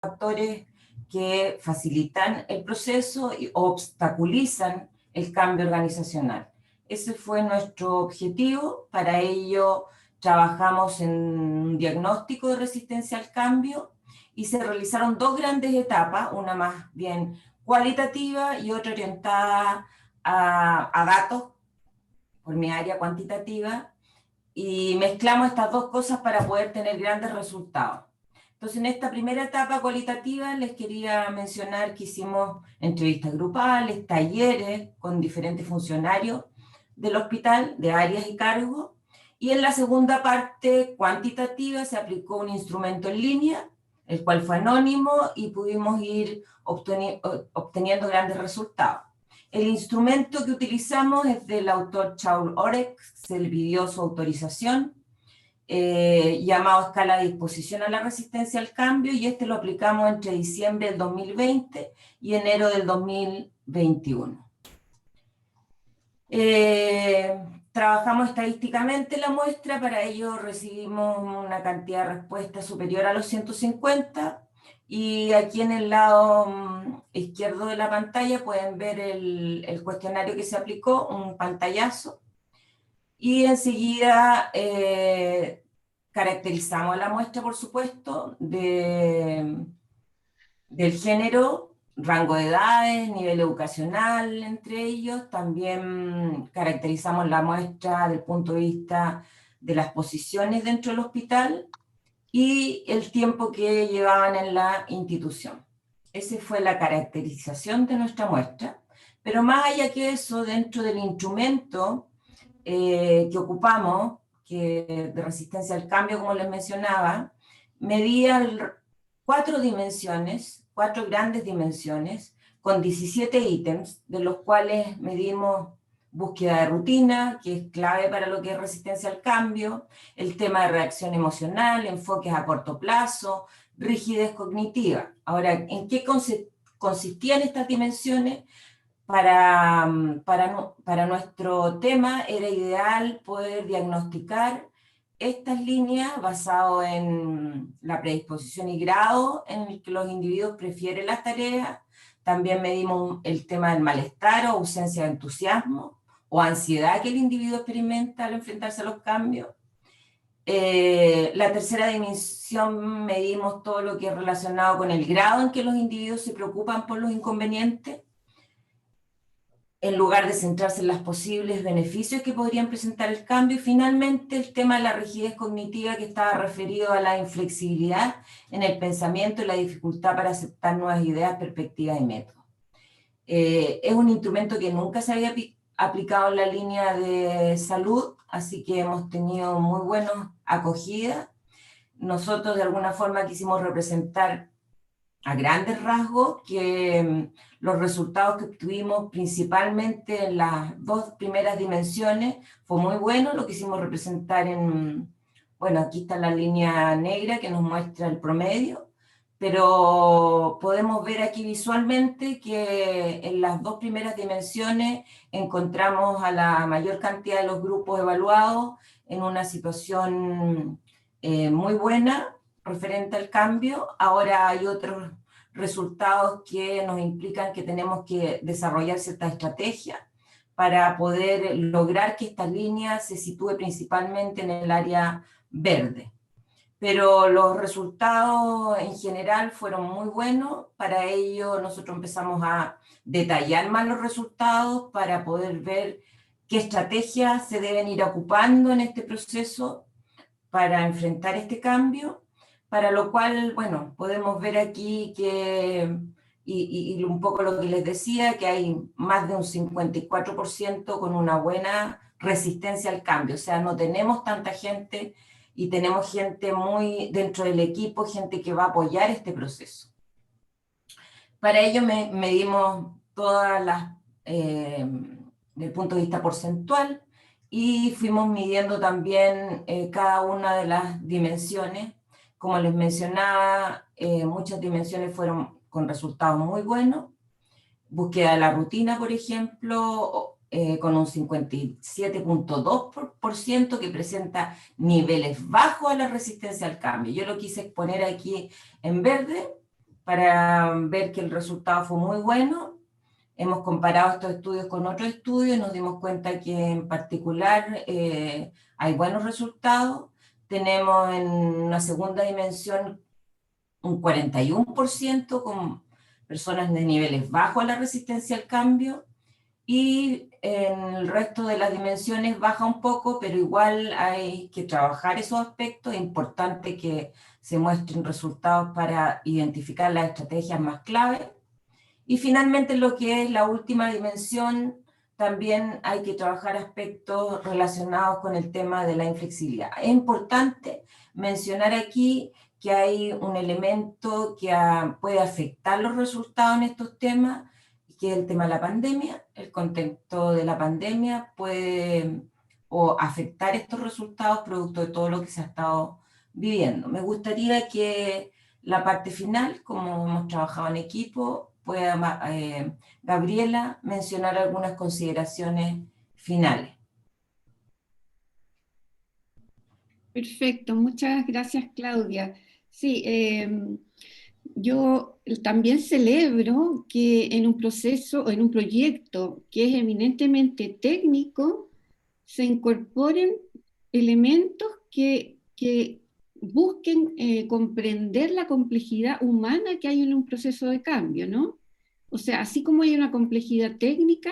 factores que facilitan el proceso y obstaculizan el cambio organizacional. Ese fue nuestro objetivo. Para ello trabajamos en un diagnóstico de resistencia al cambio y se realizaron dos grandes etapas, una más bien cualitativa y otra orientada a datos por mi área cuantitativa, y mezclamos estas dos cosas para poder tener grandes resultados. Entonces, en esta primera etapa cualitativa les quería mencionar que hicimos entrevistas grupales, talleres con diferentes funcionarios del hospital, de áreas y cargos, y en la segunda parte cuantitativa se aplicó un instrumento en línea, el cual fue anónimo, y pudimos ir obteniendo grandes resultados. El instrumento que utilizamos es del autor Charles Orek, se le pidió su autorización, llamado Escala de Disposición a la Resistencia al Cambio, y este lo aplicamos entre diciembre del 2020 y enero del 2021. Trabajamos estadísticamente la muestra, para ello recibimos una cantidad de respuestas superior a los 150, y aquí en el lado izquierdo de la pantalla pueden ver el cuestionario que se aplicó, un pantallazo, y enseguida caracterizamos la muestra, por supuesto, del género, rango de edades, nivel educacional entre ellos. También caracterizamos la muestra desde el punto de vista de las posiciones dentro del hospital y el tiempo que llevaban en la institución. Esa fue la caracterización de nuestra muestra. Pero más allá que eso, dentro del instrumento que ocupamos, que de resistencia al cambio, como les mencionaba, medía cuatro grandes dimensiones, con 17 ítems, de los cuales medimos búsqueda de rutina, que es clave para lo que es resistencia al cambio, el tema de reacción emocional, enfoques a corto plazo, rigidez cognitiva. Ahora, ¿en qué consistían estas dimensiones? Para nuestro tema era ideal poder diagnosticar estas líneas basado en la predisposición y grado en el que los individuos prefieren las tareas. También medimos el tema del malestar o ausencia de entusiasmo o ansiedad que el individuo experimenta al enfrentarse a los cambios. La tercera dimensión medimos todo lo que es relacionado con el grado en que los individuos se preocupan por los inconvenientes, en lugar de centrarse en los posibles beneficios que podrían presentar el cambio. Y finalmente el tema de la rigidez cognitiva, que estaba referido a la inflexibilidad en el pensamiento y la dificultad para aceptar nuevas ideas, perspectivas y métodos. Es un instrumento que nunca se había aplicado en la línea de salud, así que hemos tenido muy buena acogida. Nosotros de alguna forma quisimos representar a grandes rasgos que los resultados que obtuvimos principalmente en las dos primeras dimensiones fue muy bueno. Lo quisimos representar bueno, aquí está la línea negra que nos muestra el promedio, pero podemos ver aquí visualmente que en las dos primeras dimensiones encontramos a la mayor cantidad de los grupos evaluados en una situación muy buena referente al cambio. Ahora hay otros resultados que nos implican que tenemos que desarrollar cierta estrategia para poder lograr que esta línea se sitúe principalmente en el área verde. Pero los resultados en general fueron muy buenos. Para ello nosotros empezamos a detallar más los resultados para poder ver qué estrategias se deben ir ocupando en este proceso para enfrentar este cambio, para lo cual, bueno, podemos ver aquí que, y un poco lo que les decía, que hay más de un 54% con una buena resistencia al cambio. O sea, no tenemos tanta gente y tenemos gente muy dentro del equipo, gente que va a apoyar este proceso. Para ello medimos todas las, desde el punto de vista porcentual, y fuimos midiendo también cada una de las dimensiones. Como les mencionaba, muchas dimensiones fueron con resultados muy buenos. Búsqueda de la rutina, por ejemplo, con un 57.2% que presenta niveles bajos a la resistencia al cambio. Yo lo quise exponer aquí en verde, para ver que el resultado fue muy bueno. Hemos comparado estos estudios con otros estudios y nos dimos cuenta que en particular hay buenos resultados. Tenemos en una segunda dimensión un 41% con personas de niveles bajos a la resistencia al cambio, y en el resto de las dimensiones baja un poco, pero igual hay que trabajar esos aspectos. Es importante que se muestren resultados para identificar las estrategias más claves. Y finalmente, lo que es la última dimensión, también hay que trabajar aspectos relacionados con el tema de la inflexibilidad. Es importante mencionar aquí que hay un elemento que puede afectar los resultados en estos temas, que es el tema de la pandemia. El contexto de la pandemia puede afectar estos resultados producto de todo lo que se ha estado viviendo. Me gustaría que la parte final, como hemos trabajado en equipo, pueda Gabriela mencionar algunas consideraciones finales. Perfecto, muchas gracias, Claudia. Sí, yo también celebro que en un proceso o en un proyecto que es eminentemente técnico se incorporen elementos que busquen comprender la complejidad humana que hay en un proceso de cambio, ¿no? O sea, así como hay una complejidad técnica,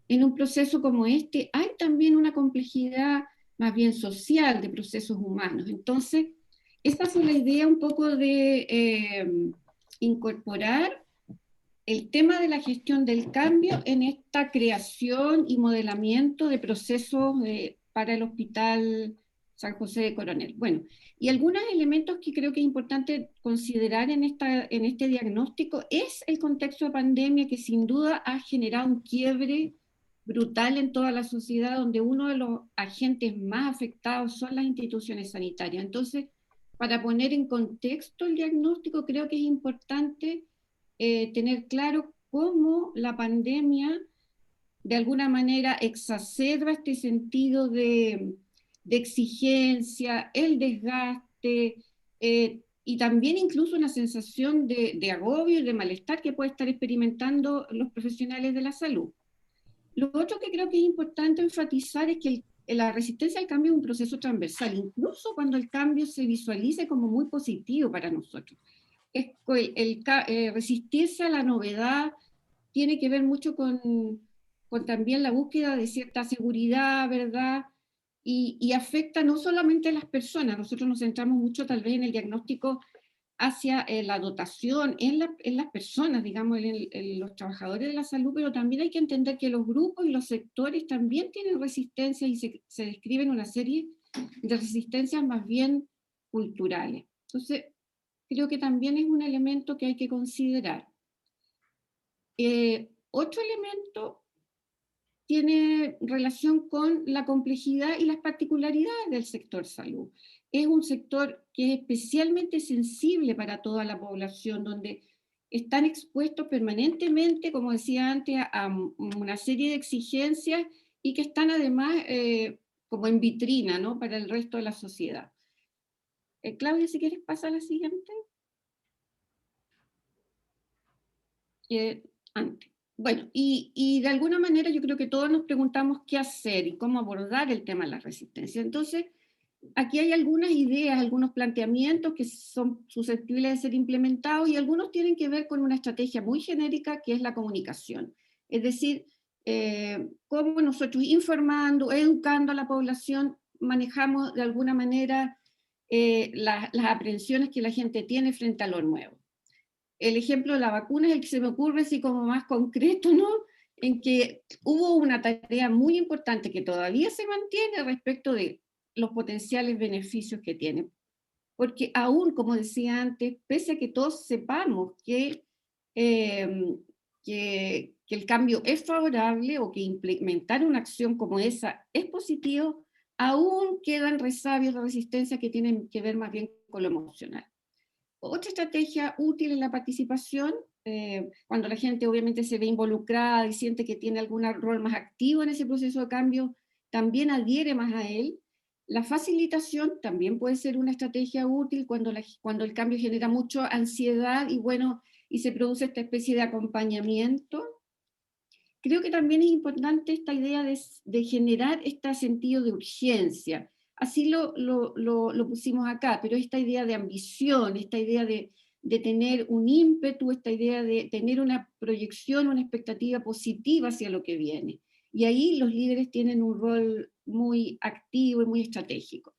en un proceso como este hay también una complejidad más bien social de procesos humanos. Entonces, esta fue la idea un poco de incorporar el tema de la gestión del cambio en esta creación y modelamiento de procesos para el Hospital San José de Coronel. Bueno, y algunos elementos que creo que es importante considerar en este diagnóstico es el contexto de pandemia, que sin duda ha generado un quiebre brutal en toda la sociedad, donde uno de los agentes más afectados son las instituciones sanitarias. Entonces, para poner en contexto el diagnóstico, creo que es importante tener claro cómo la pandemia de alguna manera exacerba este sentido de exigencia, el desgaste, y también incluso una sensación de agobio y de malestar que puede estar experimentando los profesionales de la salud. Lo otro que creo que es importante enfatizar es que la resistencia al cambio es un proceso transversal, incluso cuando el cambio se visualice como muy positivo para nosotros. Resistirse a la novedad tiene que ver mucho con también la búsqueda de cierta seguridad, ¿verdad? Y afecta no solamente a las personas. Nosotros nos centramos mucho tal vez en el diagnóstico hacia la dotación en las personas, digamos, en los trabajadores de la salud, pero también hay que entender que los grupos y los sectores también tienen resistencia, y se describen una serie de resistencias más bien culturales. Entonces, creo que también es un elemento que hay que considerar. Otro elemento tiene relación con la complejidad y las particularidades del sector salud. Es un sector que es especialmente sensible para toda la población, donde están expuestos permanentemente, como decía antes, a una serie de exigencias, y que están además como en vitrina, ¿no?, para el resto de la sociedad. Claudia, si quieres pasar a la siguiente. Antes. Bueno, y de alguna manera yo creo que todos nos preguntamos qué hacer y cómo abordar el tema de la resistencia. Entonces, aquí hay algunas ideas, algunos planteamientos que son susceptibles de ser implementados, y algunos tienen que ver con una estrategia muy genérica, que es la comunicación. Es decir, cómo nosotros, informando, educando a la población, manejamos de alguna manera las aprehensiones que la gente tiene frente a lo nuevo. El ejemplo de la vacuna es el que se me ocurre así como más concreto, ¿no? En que hubo una tarea muy importante que todavía se mantiene respecto de los potenciales beneficios que tiene. Porque aún, como decía antes, pese a que todos sepamos que el cambio es favorable, o que implementar una acción como esa es positivo, aún quedan resabios de resistencia que tienen que ver más bien con lo emocional. Otra estrategia útil es la participación, cuando la gente obviamente se ve involucrada y siente que tiene algún rol más activo en ese proceso de cambio, también adhiere más a él. La facilitación también puede ser una estrategia útil cuando el cambio genera mucha ansiedad y bueno, y se produce esta especie de acompañamiento. Creo que también es importante esta idea de generar este sentido de urgencia. Así lo pusimos acá, pero esta idea de ambición, esta idea de tener un ímpetu, esta idea de tener una proyección, una expectativa positiva hacia lo que viene. Y ahí los líderes tienen un rol muy activo y muy estratégico.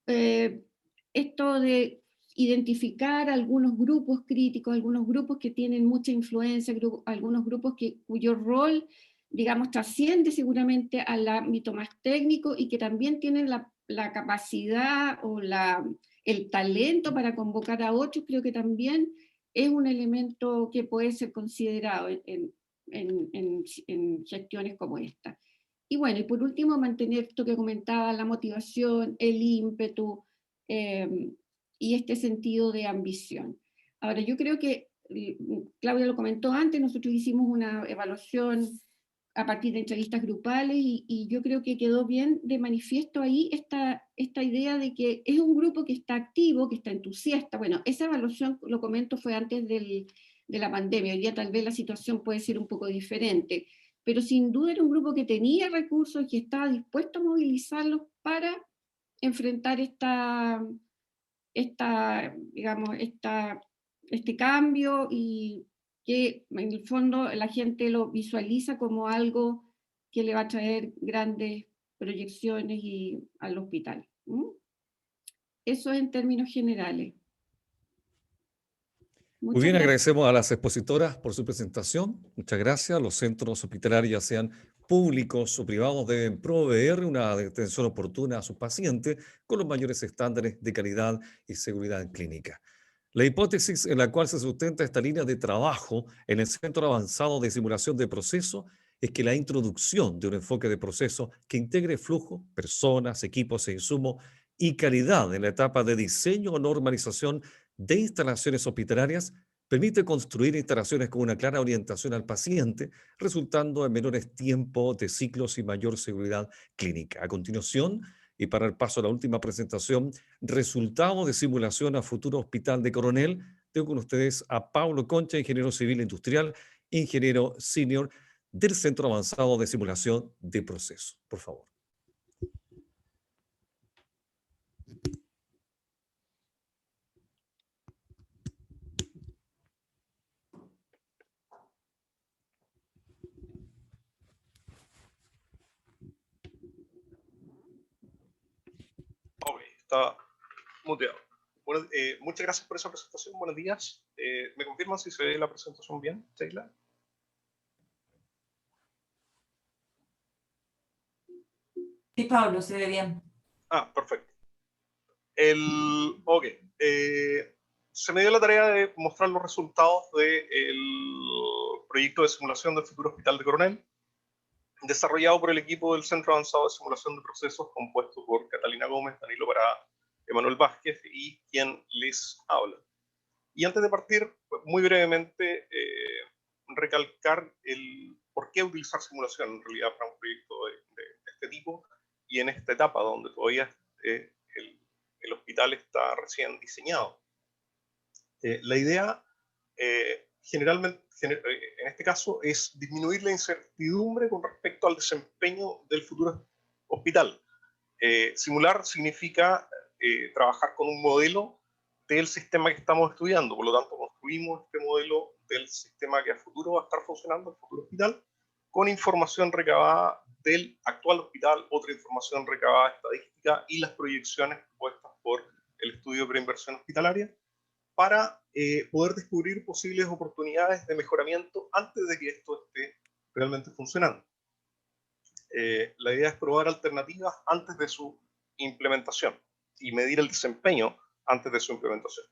Esto de identificar algunos grupos críticos, algunos grupos que tienen mucha influencia, algunos grupos cuyo rol, digamos, trasciende seguramente al ámbito más técnico y que también tienen la capacidad o el talento para convocar a otros, creo que también es un elemento que puede ser considerado en gestiones como esta. Y bueno, y por último, mantener esto que comentaba, la motivación, el ímpetu y este sentido de ambición. Ahora, yo creo que, Claudia lo comentó antes, nosotros hicimos una evaluación a partir de entrevistas grupales y yo creo que quedó bien de manifiesto ahí esta idea de que es un grupo que está activo, que está entusiasta. Bueno, esa evaluación, lo comento, fue antes de la pandemia. Hoy día tal vez la situación puede ser un poco diferente, pero sin duda era un grupo que tenía recursos y que estaba dispuesto a movilizarlos para enfrentar este cambio y que en el fondo la gente lo visualiza como algo que le va a traer grandes proyecciones al hospital. Eso en términos generales. Muy bien, Gracias. agradecemos a las expositoras por su presentación. Muchas gracias. Los centros hospitalarios, ya sean públicos o privados, deben proveer una atención oportuna a sus pacientes con los mayores estándares de calidad y seguridad clínica. La hipótesis en la cual se sustenta esta línea de trabajo en el Centro Avanzado de Simulación de Procesos es que la introducción de un enfoque de proceso que integre flujo, personas, equipos e insumos y calidad en la etapa de diseño o normalización de instalaciones hospitalarias permite construir instalaciones con una clara orientación al paciente, resultando en menores tiempos de ciclos y mayor seguridad clínica. A continuación, y para el paso a la última presentación, resultados de simulación a futuro Hospital de Coronel, tengo con ustedes a Paulo Concha, ingeniero civil industrial, ingeniero senior del Centro Avanzado de Simulación de Procesos. Por favor. Ok, está muteado. Bueno, muchas gracias por esa presentación. Buenos días. ¿Me confirman si se ve la presentación bien, Sheila? Sí, Pablo, se ve bien. Ah, perfecto. Ok. Se me dio la tarea de mostrar los resultados del proyecto de simulación del futuro Hospital de Coronel, desarrollado por el equipo del Centro Avanzado de Simulación de Procesos, compuesto por Catalina Gómez, Danilo Parada, Emanuel Vázquez y quien les habla. Y antes de partir, muy brevemente, recalcar el por qué utilizar simulación en realidad para un proyecto de este tipo y en esta etapa donde todavía el hospital está recién diseñado. La idea generalmente, en este caso, es disminuir la incertidumbre con respecto al desempeño del futuro hospital. Simular significa trabajar con un modelo del sistema que estamos estudiando, por lo tanto construimos este modelo del sistema que a futuro va a estar funcionando, el futuro hospital, con información recabada del actual hospital, otra información recabada estadística y las proyecciones propuestas por el estudio de preinversión hospitalaria, para poder descubrir posibles oportunidades de mejoramiento antes de que esto esté realmente funcionando. La idea es probar alternativas antes de su implementación y medir el desempeño antes de su implementación.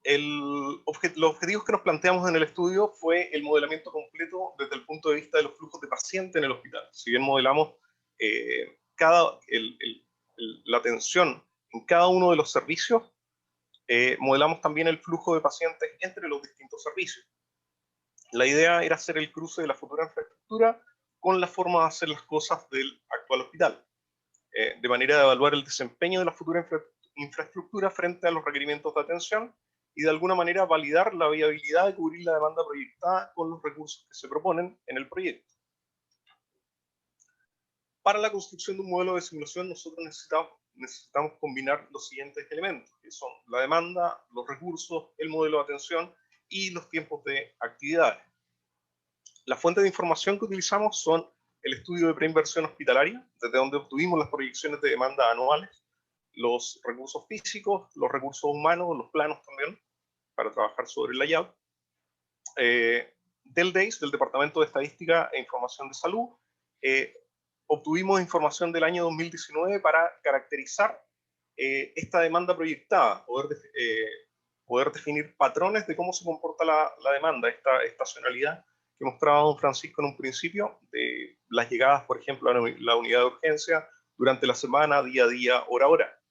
Los objetivos que nos planteamos en el estudio fue el modelamiento completo desde el punto de vista de los flujos de paciente en el hospital. Si bien modelamos la atención en cada uno de los servicios, modelamos también el flujo de pacientes entre los distintos servicios. La idea era hacer el cruce de la futura infraestructura con la forma de hacer las cosas del actual hospital, de manera de evaluar el desempeño de la futura infraestructura frente a los requerimientos de atención y de alguna manera validar la viabilidad de cubrir la demanda proyectada con los recursos que se proponen en el proyecto. Para la construcción de un modelo de simulación nosotros necesitamos combinar los siguientes elementos, que son la demanda, los recursos, el modelo de atención y los tiempos de actividades. Las fuentes de información que utilizamos son el estudio de preinversión hospitalaria, desde donde obtuvimos las proyecciones de demanda anuales, los recursos físicos, los recursos humanos, los planos también, para trabajar sobre el layout, del DEIS, del Departamento de Estadística e Información de Salud. Obtuvimos información del año 2019 para caracterizar esta demanda proyectada, poder definir patrones de cómo se comporta la demanda, esta estacionalidad que mostraba don Francisco en un principio, de las llegadas, por ejemplo, a la unidad de urgencia durante la semana, día a día, hora a hora.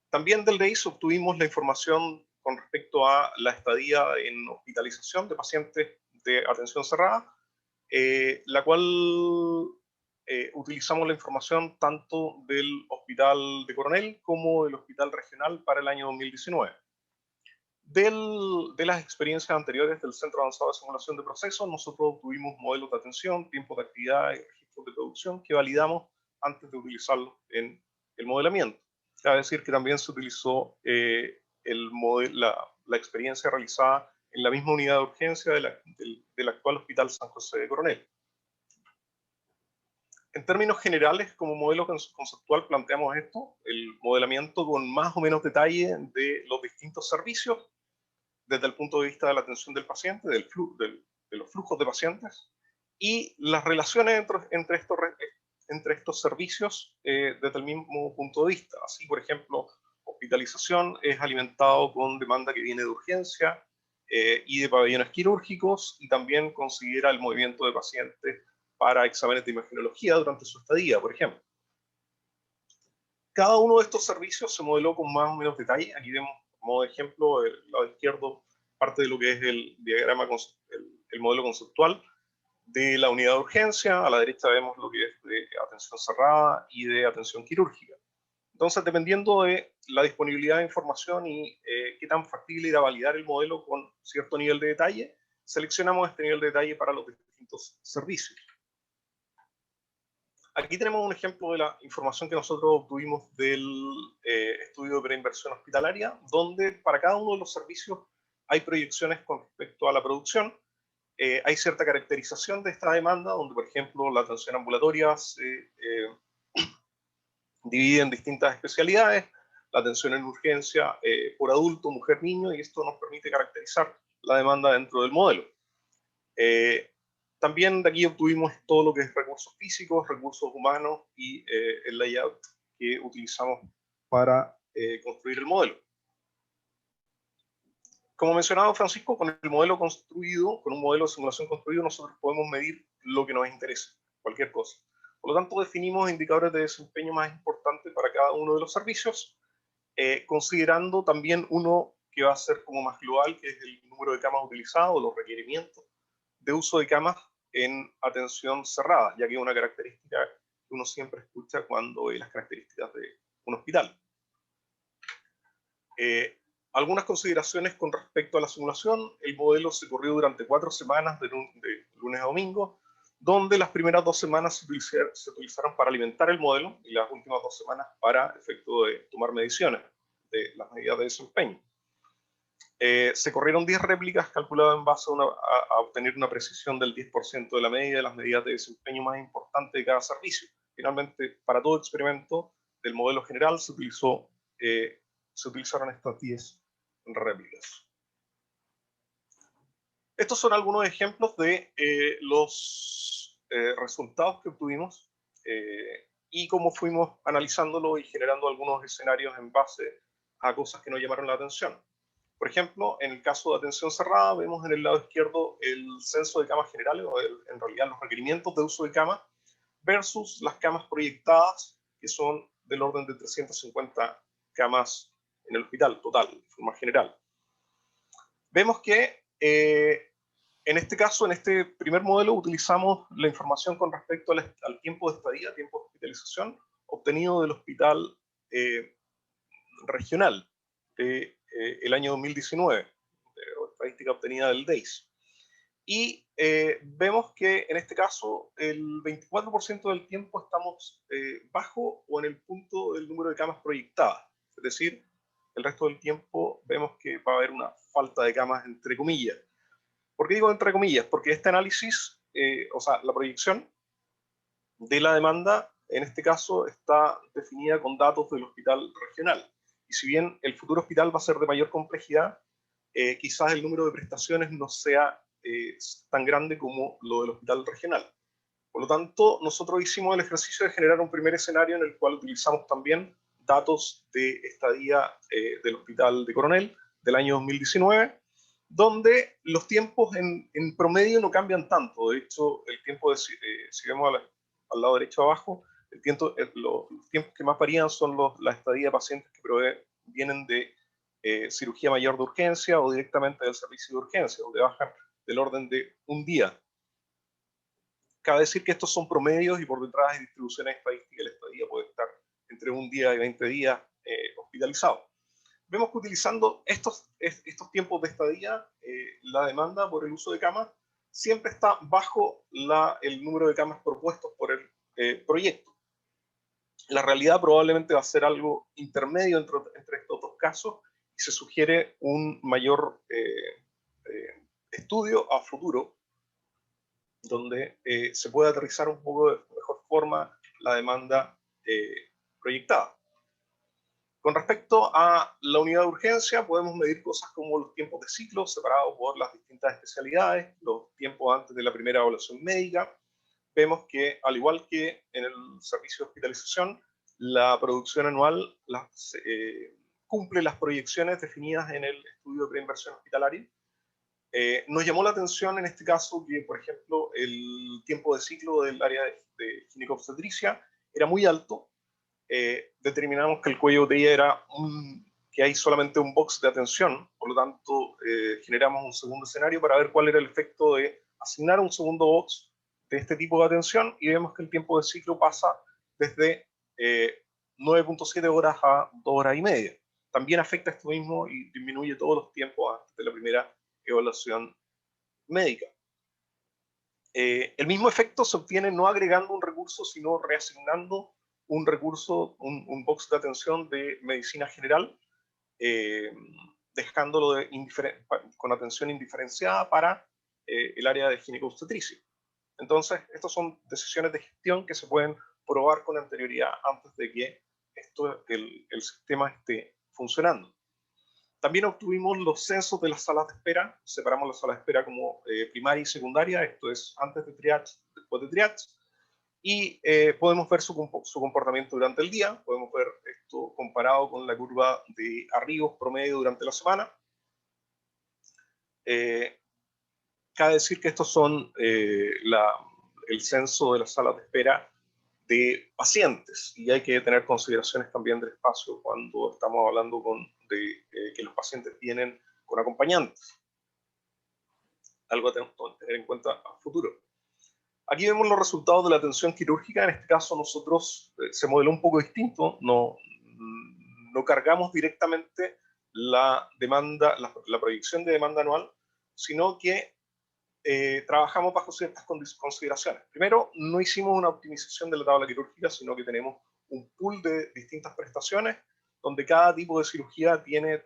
También del DEIS obtuvimos la información con respecto a la estadía en hospitalización de pacientes de atención cerrada, la cual utilizamos la información tanto del Hospital de Coronel como del Hospital Regional para el año 2019. De las experiencias anteriores del Centro Avanzado de Simulación de Procesos, nosotros obtuvimos modelos de atención, tiempos de actividad y registros de producción que validamos antes de utilizarlos en el modelamiento. Cabe decir que también se utilizó la experiencia realizada en la misma unidad de urgencia del actual Hospital San José de Coronel. En términos generales, como modelo conceptual planteamos esto, el modelamiento con más o menos detalle de los distintos servicios, desde el punto de vista de la atención del paciente, de los flujos de pacientes, y las relaciones entre estos servicios desde el mismo punto de vista. Así, por ejemplo, hospitalización es alimentado con demanda que viene de urgencia y de pabellones quirúrgicos, y también considera el movimiento de pacientes para exámenes de imagenología durante su estadía, por ejemplo. Cada uno de estos servicios se modeló con más o menos detalle. Aquí vemos como ejemplo del lado izquierdo parte de lo que es el diagrama, el modelo conceptual de la unidad de urgencia. A la derecha vemos lo que es de atención cerrada y de atención quirúrgica. Entonces, dependiendo de la disponibilidad de información y qué tan factible era validar el modelo con cierto nivel de detalle, seleccionamos este nivel de detalle para los distintos servicios. Aquí tenemos un ejemplo de la información que nosotros obtuvimos del estudio de preinversión hospitalaria, donde para cada uno de los servicios hay proyecciones con respecto a la producción. Hay cierta caracterización de esta demanda, donde, por ejemplo, la atención ambulatoria se divide en distintas especialidades, la atención en urgencia por adulto, mujer, niño, y esto nos permite caracterizar la demanda dentro del modelo. También de aquí obtuvimos todo lo que es recursos físicos, recursos humanos y el layout que utilizamos para construir el modelo. Como mencionaba Francisco, con el modelo construido, con un modelo de simulación construido, nosotros podemos medir lo que nos interese, cualquier cosa. Por lo tanto, definimos indicadores de desempeño más importantes para cada uno de los servicios, considerando también uno que va a ser como más global, que es el número de camas utilizadas, los requerimientos de uso de camas en atención cerrada, ya que es una característica que uno siempre escucha cuando ve las características de un hospital. Algunas consideraciones con respecto a la simulación. El modelo se corrió durante 4 semanas, de lunes a domingo, donde las primeras 2 semanas se utilizaron para alimentar el modelo y las últimas 2 semanas para efecto de tomar mediciones de las medidas de desempeño. Se corrieron 10 réplicas calculadas en base a obtener una precisión del 10% de la media de las medidas de desempeño más importantes de cada servicio. Finalmente, para todo experimento del modelo general se utilizaron estas 10 réplicas. Estos son algunos ejemplos de los resultados que obtuvimos y cómo fuimos analizándolo y generando algunos escenarios en base a cosas que nos llamaron la atención. Por ejemplo, en el caso de atención cerrada, vemos en el lado izquierdo el censo de camas generales, o en realidad los requerimientos de uso de cama, versus las camas proyectadas, que son del orden de 350 camas en el hospital total, de forma general. Vemos que En este caso, en este primer modelo, utilizamos la información con respecto al tiempo de estadía, tiempo de hospitalización, obtenido del hospital regional del año 2019, estadística obtenida del DEIS. Y vemos que en este caso el 24% del tiempo estamos bajo o en el punto del número de camas proyectadas. Es decir, el resto del tiempo vemos que va a haber una falta de camas entre comillas. ¿Por qué digo entre comillas? Porque este análisis, o sea, la proyección de la demanda, en este caso, está definida con datos del hospital regional. Y si bien el futuro hospital va a ser de mayor complejidad, quizás el número de prestaciones no sea tan grande como lo del hospital regional. Por lo tanto, nosotros hicimos el ejercicio de generar un primer escenario en el cual utilizamos también datos de estadía del hospital de Coronel del año 2019, donde los tiempos en promedio no cambian tanto. De hecho, el tiempo, si vemos al lado derecho abajo, los tiempos que más varían son la estadía de pacientes que vienen de cirugía mayor de urgencia o directamente del servicio de urgencia, donde bajan del orden de un día. Cabe decir que estos son promedios y por detrás hay distribuciones estadísticas. La estadía puede estar entre un día y 20 días hospitalizado. Vemos que utilizando estos tiempos de estadía, la demanda por el uso de camas siempre está bajo el número de camas propuestos por el proyecto. La realidad probablemente va a ser algo intermedio entre estos dos casos y se sugiere un mayor estudio a futuro donde se puede aterrizar un poco de mejor forma la demanda proyectada. Con respecto a la unidad de urgencia, podemos medir cosas como los tiempos de ciclo separados por las distintas especialidades, los tiempos antes de la primera evaluación médica. Vemos que, al igual que en el servicio de hospitalización, la producción anual cumple las proyecciones definidas en el estudio de preinversión hospitalaria. Nos llamó la atención en este caso que, por ejemplo, el tiempo de ciclo del área de ginecobstetricia era muy alto. Determinamos que el cuello de botella era que hay solamente un box de atención, por lo tanto generamos un segundo escenario para ver cuál era el efecto de asignar un segundo box de este tipo de atención y vemos que el tiempo de ciclo pasa desde 9.7 horas a 2 horas y media. También afecta esto mismo y disminuye todos los tiempos antes de la primera evaluación médica. El mismo efecto se obtiene no agregando un recurso, sino reasignando un recurso, un box de atención de medicina general, dejándolo con atención indiferenciada para el área de ginecobstetricia. Entonces, estas son decisiones de gestión que se pueden probar con anterioridad antes de que el sistema esté funcionando. También obtuvimos los censos de las salas de espera. Separamos las salas de espera como primaria y secundaria. Esto es antes de triage, después de triage. Y podemos ver su comportamiento durante el día. Podemos ver esto comparado con la curva de arribos promedio durante la semana. Cabe decir que estos son el censo de las salas de espera de pacientes y hay que tener consideraciones también del espacio cuando estamos hablando de que los pacientes vienen con acompañantes. Algo a tener en cuenta a futuro. Aquí vemos los resultados de la atención quirúrgica. En este caso nosotros se modeló un poco distinto. No cargamos directamente la proyección de demanda anual, sino que trabajamos bajo ciertas consideraciones. Primero, no hicimos una optimización de la tabla quirúrgica, sino que tenemos un pool de distintas prestaciones, donde cada tipo de cirugía tiene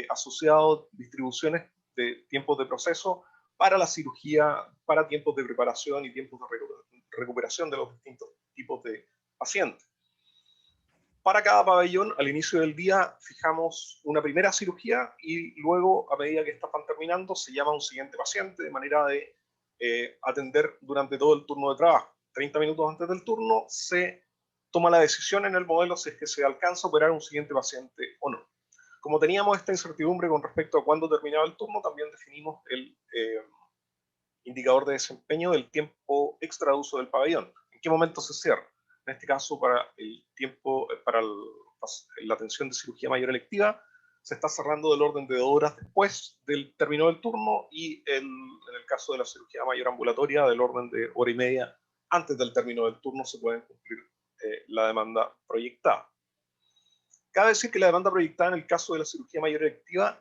asociado distribuciones de tiempos de proceso para la cirugía, para tiempos de preparación y tiempos de recuperación de los distintos tipos de pacientes. Para cada pabellón, al inicio del día, fijamos una primera cirugía y luego, a medida que estas van terminando, se llama a un siguiente paciente de manera de atender durante todo el turno de trabajo. 30 minutos antes del turno se toma la decisión en el modelo si es que se alcanza a operar un siguiente paciente o no. Como teníamos esta incertidumbre con respecto a cuándo terminaba el turno, también definimos el indicador de desempeño del tiempo extra de uso del pabellón. ¿En qué momento se cierra? En este caso, para el tiempo, para la atención de cirugía mayor electiva, se está cerrando del orden de 2 horas después del término del turno y en el caso de la cirugía mayor ambulatoria del orden de 1 hora y media antes del término del turno se pueden cumplir la demanda proyectada. Cabe decir que la demanda proyectada en el caso de la cirugía mayor electiva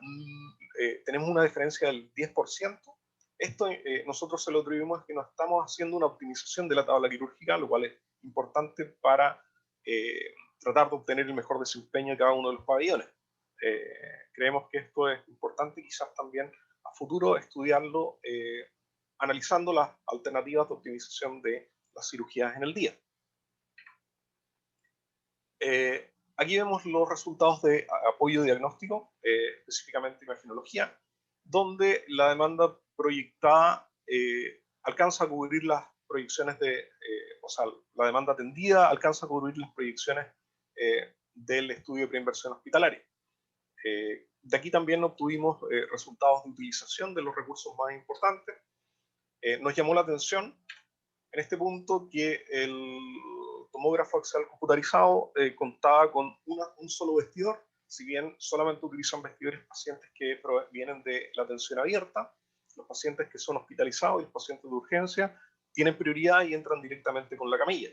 tenemos una diferencia del 10%. Esto nosotros se lo atribuimos a que no estamos haciendo una optimización de la tabla quirúrgica, lo cual es importante para tratar de obtener el mejor desempeño de cada uno de los pabellones. Creemos que esto es importante, quizás también a futuro estudiarlo, analizando las alternativas de optimización de las cirugías en el día. Aquí vemos los resultados de apoyo diagnóstico, específicamente imagenología, donde la demanda proyectada alcanza a cubrir las proyecciones o sea, la demanda atendida alcanza a cubrir las proyecciones del estudio de preinversión hospitalaria. De aquí también obtuvimos resultados de utilización de los recursos más importantes. Nos llamó la atención en este punto que el tomógrafo axial computarizado contaba con un solo vestidor, si bien solamente utilizan vestidores pacientes que vienen de la atención abierta, los pacientes que son hospitalizados y los pacientes de urgencia tienen prioridad y entran directamente con la camilla.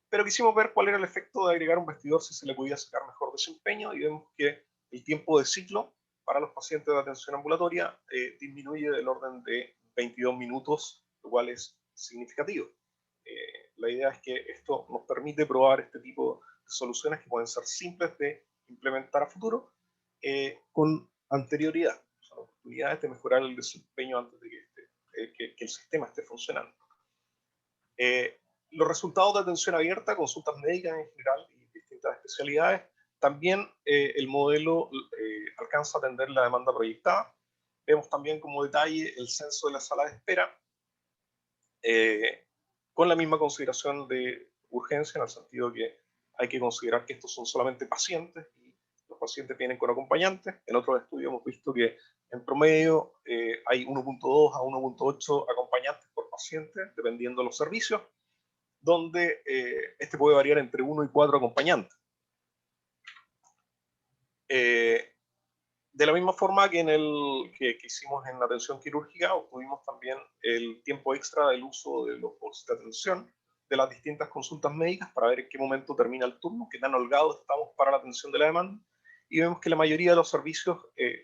Pero quisimos ver cuál era el efecto de agregar un vestidor, si se le podía sacar mejor desempeño, y vemos que el tiempo de ciclo para los pacientes de atención ambulatoria disminuye del orden de 22 minutos, lo cual es significativo. La idea es que esto nos permite probar este tipo de soluciones que pueden ser simples de implementar a futuro con anterioridad, o sea, oportunidades de mejorar el desempeño antes de que el sistema esté funcionando. Los resultados de atención abierta, consultas médicas en general y distintas especialidades, también el modelo alcanza a atender la demanda proyectada. Vemos también como detalle el censo de la sala de espera, con la misma consideración de urgencia, en el sentido que hay que considerar que estos son solamente pacientes y los pacientes vienen con acompañantes. En otros estudios hemos visto que en promedio hay 1.2 a 1.8 acompañantes por paciente, dependiendo de los servicios, donde este puede variar entre 1 y 4 acompañantes. De la misma forma que que hicimos en la atención quirúrgica, obtuvimos también el tiempo extra del uso de los bolsos de atención de las distintas consultas médicas para ver en qué momento termina el turno, qué tan holgados estamos para la atención de la demanda, y vemos que la mayoría de los servicios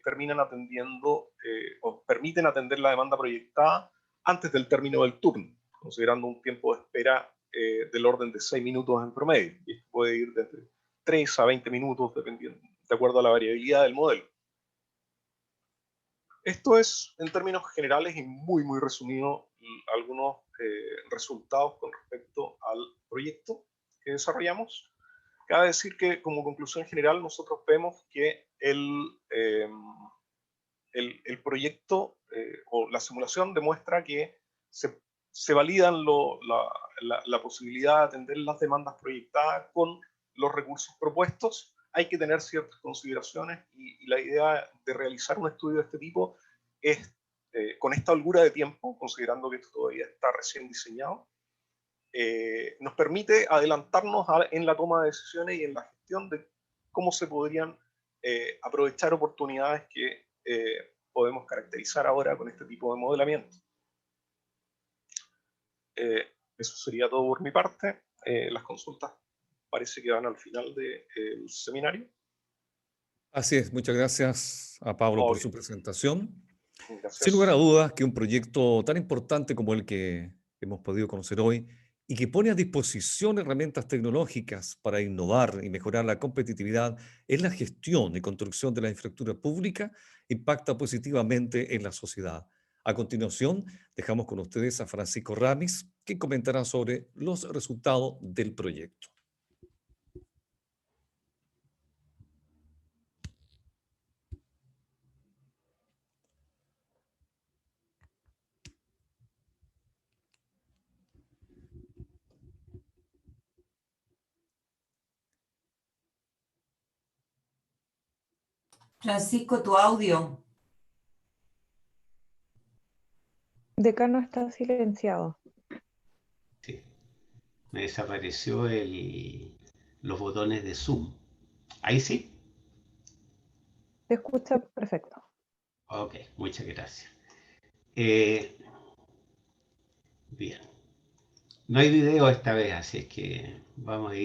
terminan atendiendo o permiten atender la demanda proyectada antes del término del turno, considerando un tiempo de espera del orden de 6 minutos en promedio, y esto puede ir desde 3 a 20 minutos, dependiendo, de acuerdo a la variabilidad del modelo. Esto es, en términos generales y muy, muy resumido, algunos resultados con respecto al proyecto que desarrollamos. Cabe decir que, como conclusión general, nosotros vemos que el proyecto o la simulación demuestra que se validan la posibilidad de atender las demandas proyectadas con los recursos propuestos. Hay que tener ciertas consideraciones y la idea de realizar un estudio de este tipo es, con esta holgura de tiempo, considerando que esto todavía está recién diseñado, nos permite adelantarnos en la toma de decisiones y en la gestión de cómo se podrían aprovechar oportunidades que podemos caracterizar ahora con este tipo de modelamiento. Eso sería todo por mi parte. Las consultas parece que van al final del seminario. Así es, muchas gracias a Pablo por su Bien. presentación. Gracias. Sin lugar a dudas que un proyecto tan importante como el que hemos podido conocer hoy y que pone a disposición herramientas tecnológicas para innovar y mejorar la competitividad en la gestión y construcción de la infraestructura pública, impacta positivamente en la sociedad. A continuación, dejamos con ustedes a Francisco Ramis, que comentará sobre los resultados del proyecto. Francisco, tu audio. Decano está silenciado. Sí. Me desapareció los botones de Zoom. Ahí sí. Se escucha perfecto. Ok, muchas gracias. Bien. No hay video esta vez, así es que vamos a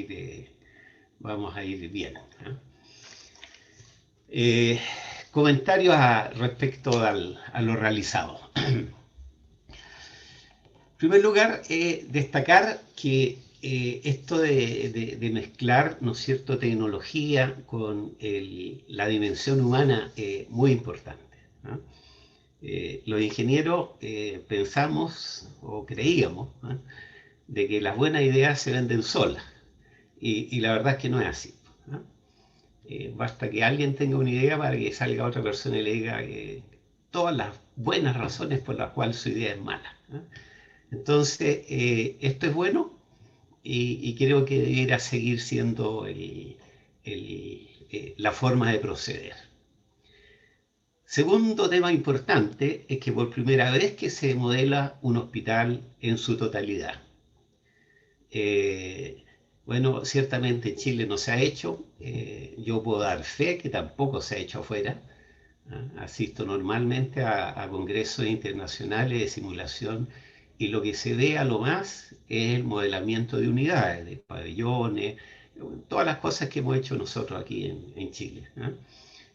ir bien. Comentarios respecto a lo realizado. En primer lugar, destacar que esto de mezclar, ¿no es cierto?, tecnología con la dimensión humana es muy importante, ¿no? Los ingenieros pensamos o creíamos, ¿no?, de que las buenas ideas se venden solas, y la verdad es que no es así, ¿no? Basta que alguien tenga una idea para que salga otra persona y le diga todas las buenas razones por las cuales su idea es mala, ¿no? Entonces, esto es bueno y creo que debiera seguir siendo la forma de proceder. Segundo tema importante es que por primera vez que se modela un hospital en su totalidad. Bueno, ciertamente en Chile no se ha hecho. Yo puedo dar fe que tampoco se ha hecho afuera. Asisto normalmente a congresos internacionales de simulación y lo que se ve a lo más es el modelamiento de unidades, de pabellones, todas las cosas que hemos hecho nosotros aquí en Chile, ¿eh?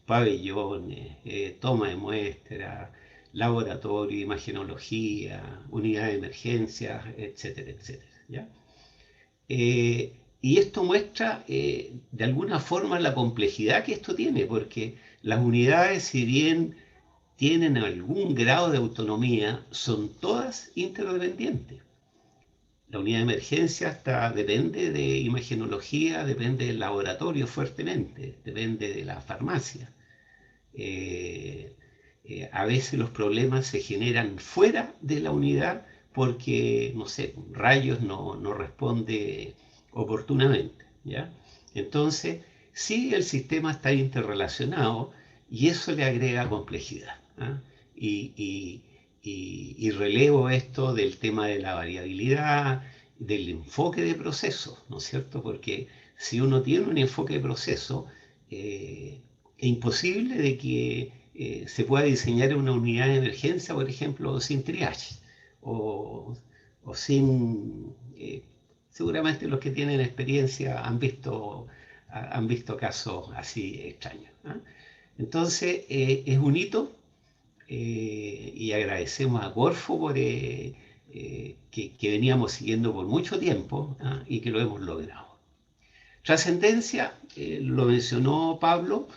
Pabellones, toma de muestras, laboratorio, imagenología, unidad de emergencia, etcétera, etcétera, ¿ya? Y esto muestra de alguna forma la complejidad que esto tiene, porque las unidades, si bien tienen algún grado de autonomía, son todas interdependientes. La unidad de emergencia depende de imagenología, depende del laboratorio fuertemente, depende de la farmacia. A veces los problemas se generan fuera de la unidad porque, no sé, rayos no responde oportunamente, ¿ya? Entonces, sí, el sistema está interrelacionado y eso le agrega complejidad, ¿ah? Y relevo esto del tema de la variabilidad, del enfoque de proceso, ¿no es cierto? Porque si uno tiene un enfoque de proceso, es imposible de que se pueda diseñar una unidad de emergencia, por ejemplo, sin triage o sin... seguramente los que tienen experiencia han visto casos así extraños, ¿eh? Entonces, es un hito y agradecemos a Corfo por que veníamos siguiendo por mucho tiempo, ¿eh? Y que lo hemos logrado. Trascendencia, lo mencionó Pablo.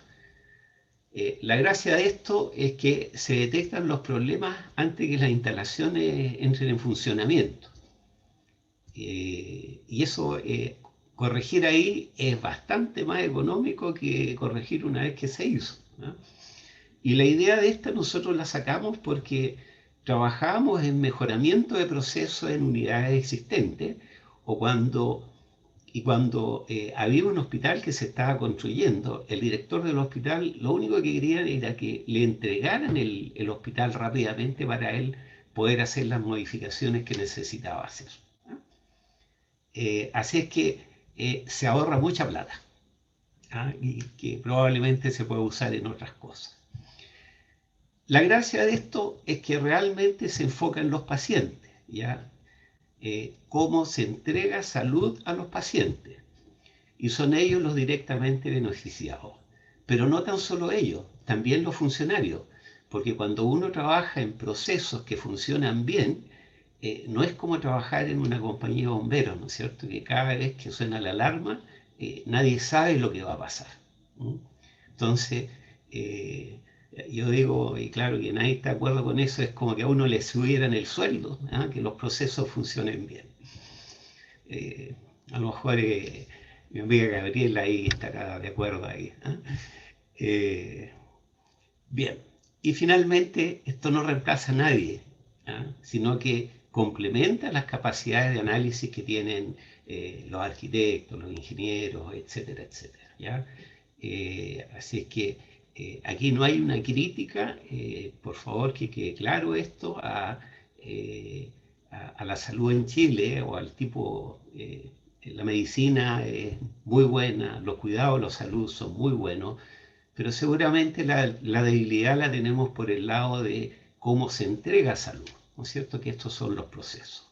La gracia de esto es que se detectan los problemas antes que las instalaciones entren en funcionamiento. Y eso, corregir ahí es bastante más económico que corregir una vez que se hizo, ¿no? Y la idea de esta nosotros la sacamos porque trabajamos en mejoramiento de procesos en unidades existentes o cuando había un hospital que se estaba construyendo, el director del hospital lo único que quería era que le entregaran el hospital rápidamente para él poder hacer las modificaciones que necesitaba hacer, ¿no? Así es que se ahorra mucha plata, ¿ah? Y que probablemente se puede usar en otras cosas. La gracia de esto es que realmente se enfoca en los pacientes, ¿ya? Cómo se entrega salud a los pacientes. Y son ellos los directamente beneficiados. Pero no tan solo ellos, también los funcionarios, porque cuando uno trabaja en procesos que funcionan bien, no es como trabajar en una compañía de bomberos, ¿no es cierto? Que cada vez que suena la alarma, nadie sabe lo que va a pasar, ¿Mm? Entonces, yo digo, y claro que nadie está de acuerdo con eso, es como que a uno le subieran el sueldo, ¿ah? Que los procesos funcionen bien. A lo mejor mi amiga Gabriela ahí estará de acuerdo ahí, ¿eh? Bien, y finalmente esto no reemplaza a nadie, ¿ah? Sino que complementa las capacidades de análisis que tienen los arquitectos, los ingenieros, etcétera, etcétera, ¿ya? Así es que aquí no hay una crítica, por favor que quede claro esto a la salud en Chile o al tipo... la medicina es muy buena, los cuidados de la salud son muy buenos, pero seguramente la debilidad la tenemos por el lado de cómo se entrega salud, ¿no es cierto? Que estos son los procesos.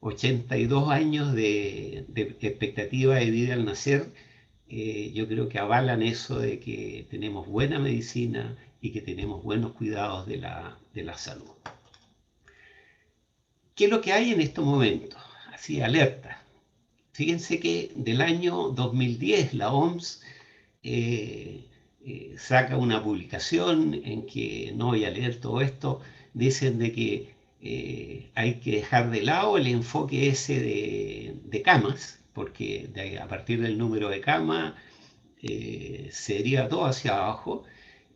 82 años de expectativa de vida al nacer, yo creo que avalan eso de que tenemos buena medicina y que tenemos buenos cuidados de la salud. ¿Qué es lo que hay en estos momentos? Así, alerta. Fíjense que del año 2010 la OMS saca una publicación en que, no voy a leer todo esto, dicen de que hay que dejar de lado el enfoque ese de camas, porque a partir del número de camas se deriva todo hacia abajo,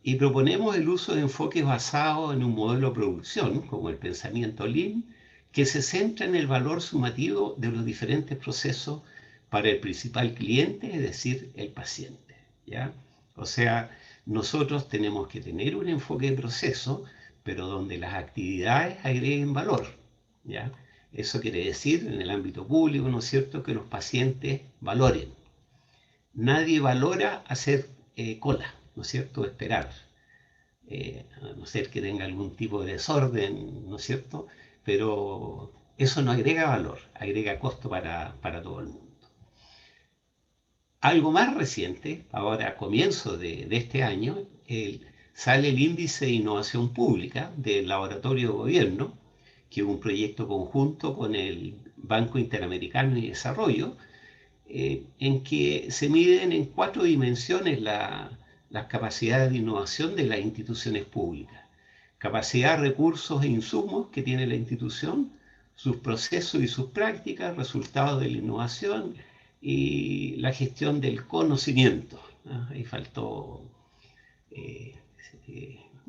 y proponemos el uso de enfoques basados en un modelo de producción, como el pensamiento Lean, que se centra en el valor sumativo de los diferentes procesos para el principal cliente, es decir, el paciente, ¿ya? O sea, nosotros tenemos que tener un enfoque de proceso, pero donde las actividades agreguen valor, ¿ya? Eso quiere decir, en el ámbito público, ¿no es cierto?, que los pacientes valoren. Nadie valora hacer cola, ¿no es cierto?, esperar, a no ser que tenga algún tipo de desorden, ¿no es cierto?, pero eso no agrega valor, agrega costo para todo el mundo. Algo más reciente, ahora a comienzos de este año, sale el Índice de Innovación Pública del Laboratorio de Gobierno, que es un proyecto conjunto con el Banco Interamericano de Desarrollo, en que se miden en 4 dimensiones las capacidades de innovación de las instituciones públicas. Capacidad, recursos e insumos que tiene la institución, sus procesos y sus prácticas, resultados de la innovación y la gestión del conocimiento. Ahí faltó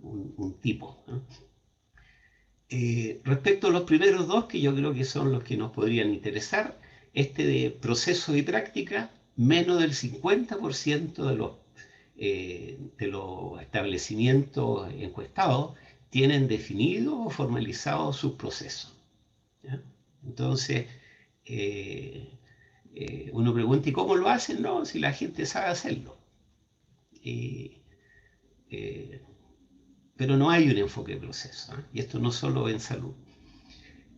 un tipo. Respecto a los primeros dos, que yo creo que son los que nos podrían interesar, este de proceso y práctica, menos del 50% de los establecimientos encuestados tienen definido o formalizado sus procesos, ¿ya? Entonces, uno pregunta, ¿y cómo lo hacen? No, si la gente sabe hacerlo. Pero no hay un enfoque de proceso, ¿eh? Y esto no solo en salud.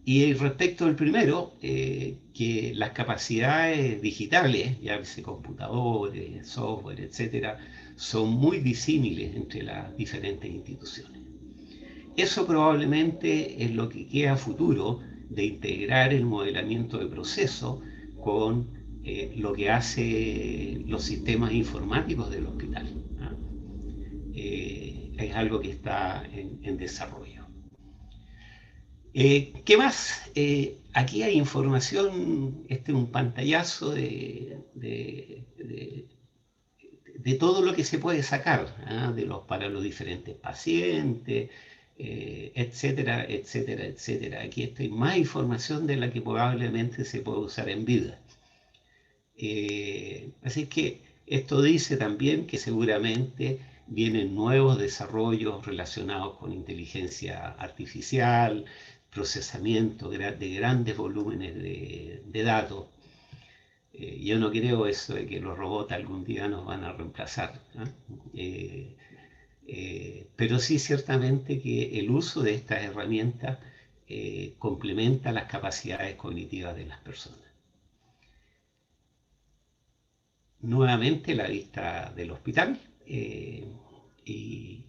Y respecto al primero, que las capacidades digitales, llámese computadores, software, etcétera, son muy disímiles entre las diferentes instituciones. Eso probablemente es lo que queda a futuro de integrar el modelamiento de proceso con lo que hace los sistemas informáticos del hospital, ¿no? Es algo que está en desarrollo. ¿Qué más? Aquí hay información, este es un pantallazo de todo lo que se puede sacar, ¿eh? Para los diferentes pacientes, etcétera, etcétera, etcétera. Aquí está más información de la que probablemente se puede usar en vida. Así que esto dice también que seguramente vienen nuevos desarrollos relacionados con inteligencia artificial, procesamiento de grandes volúmenes de datos. Yo no creo eso de que los robots algún día nos van a reemplazar, ¿eh? Pero sí ciertamente que el uso de estas herramientas complementa las capacidades cognitivas de las personas. Nuevamente la vista del hospital, y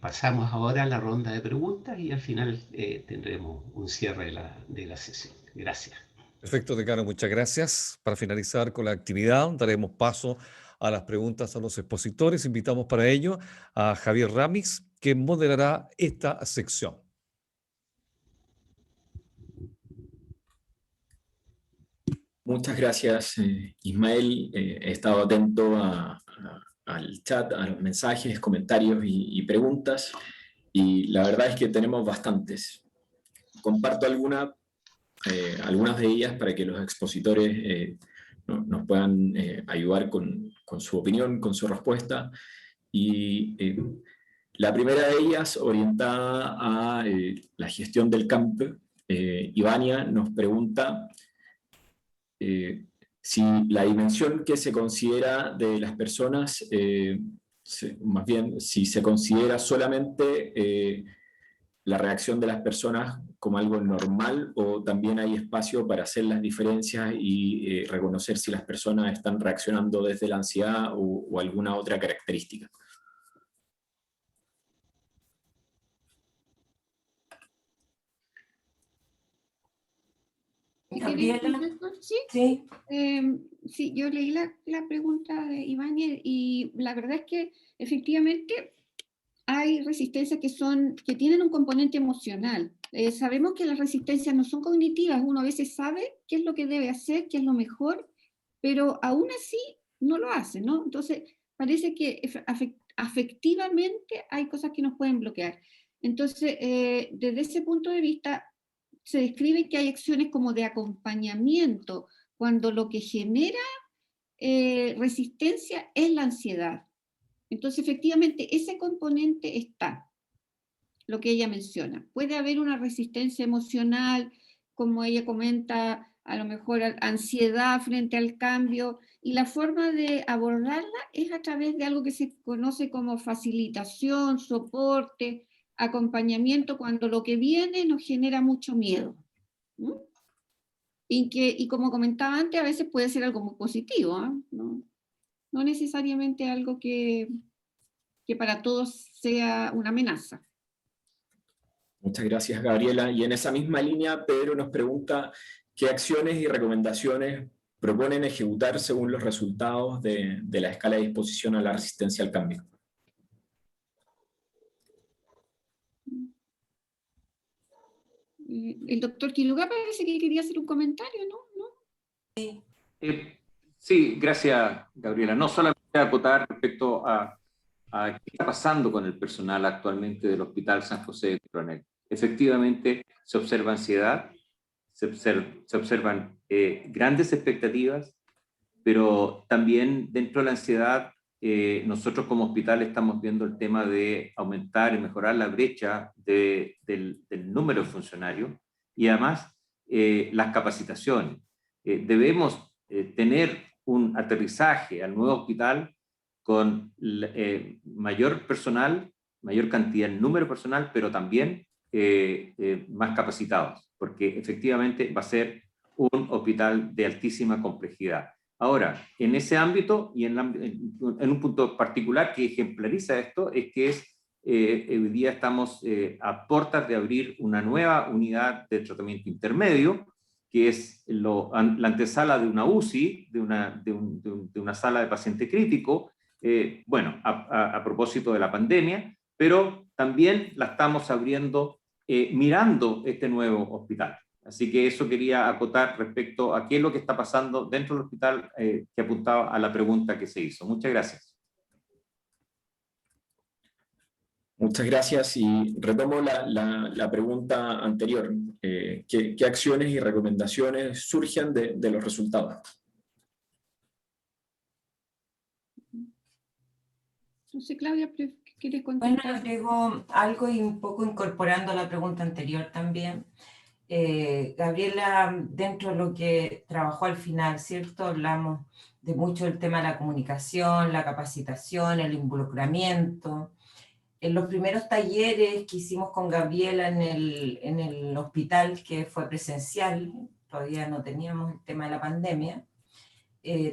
pasamos ahora a la ronda de preguntas y al final tendremos un cierre de la sesión. Gracias. Perfecto, decano, muchas gracias. Para finalizar con la actividad, daremos paso a las preguntas a los expositores. Invitamos para ello a Javier Ramis, que moderará esta sección. Muchas gracias, Ismael. He estado atento al chat, a los mensajes, comentarios y preguntas, y la verdad es que tenemos bastantes. Comparto algunas de ellas para que los expositores nos puedan ayudar con su opinión, con su respuesta. Y la primera de ellas, orientada a la gestión del cambio, Ivania nos pregunta si la dimensión que se considera de las personas Sí, más bien, si se considera solamente la reacción de las personas como algo normal, o también hay espacio para hacer las diferencias y reconocer si las personas están reaccionando desde la ansiedad o alguna otra característica. Gabriela, Sí, sí. sí, yo leí la pregunta de Iván y la verdad es que efectivamente hay resistencias que tienen un componente emocional. Sabemos que las resistencias no son cognitivas, uno a veces sabe qué es lo que debe hacer, qué es lo mejor, pero aún así no lo hace, ¿no? Entonces, parece que afectivamente hay cosas que nos pueden bloquear. Entonces, desde ese punto de vista, se describe que hay acciones como de acompañamiento, cuando lo que genera resistencia es la ansiedad. Entonces, efectivamente, ese componente está, lo que ella menciona. Puede haber una resistencia emocional, como ella comenta, a lo mejor ansiedad frente al cambio, y la forma de abordarla es a través de algo que se conoce como facilitación, soporte, acompañamiento, cuando lo que viene nos genera mucho miedo. ¿Mm? Y como comentaba antes, a veces puede ser algo muy positivo, ¿eh? No necesariamente algo que para todos sea una amenaza. Muchas gracias, Gabriela. Y en esa misma línea, Pedro nos pregunta qué acciones y recomendaciones proponen ejecutar según los resultados de la escala de disposición a la resistencia al cambio. El doctor Quiroga parece que quería hacer un comentario, ¿no? Sí, gracias, Gabriela. No solamente acotar respecto a qué está pasando con el personal actualmente del Hospital San José de Coronel. Efectivamente, se observa ansiedad, se observan grandes expectativas, pero también dentro de la ansiedad, nosotros como hospital estamos viendo el tema de aumentar y mejorar la brecha del número de funcionarios y además las capacitaciones. Debemos tener un aterrizaje al nuevo hospital con mayor personal, mayor cantidad, número personal, pero también más capacitados, porque efectivamente va a ser un hospital de altísima complejidad. Ahora, en ese ámbito y en un punto particular que ejemplariza esto, es que hoy día estamos a puertas de abrir una nueva unidad de tratamiento intermedio, que es la antesala de una UCI, de una sala de paciente crítico, bueno, a propósito de la pandemia, pero también la estamos abriendo mirando este nuevo hospital. Así que eso quería acotar respecto a qué es lo que está pasando dentro del hospital que apuntaba a la pregunta que se hizo. Muchas gracias. Muchas gracias y retomo la pregunta anterior. ¿Qué acciones y recomendaciones surgen de los resultados? No sé, Claudia, ¿quieres Bueno, contestar? agrego algo y un poco incorporando la pregunta anterior también. Gabriela, dentro de lo que trabajó al final, ¿cierto? Hablamos de mucho el tema de la comunicación, la capacitación, el involucramiento. En los primeros talleres que hicimos con Gabriela en el hospital, que fue presencial, todavía no teníamos el tema de la pandemia,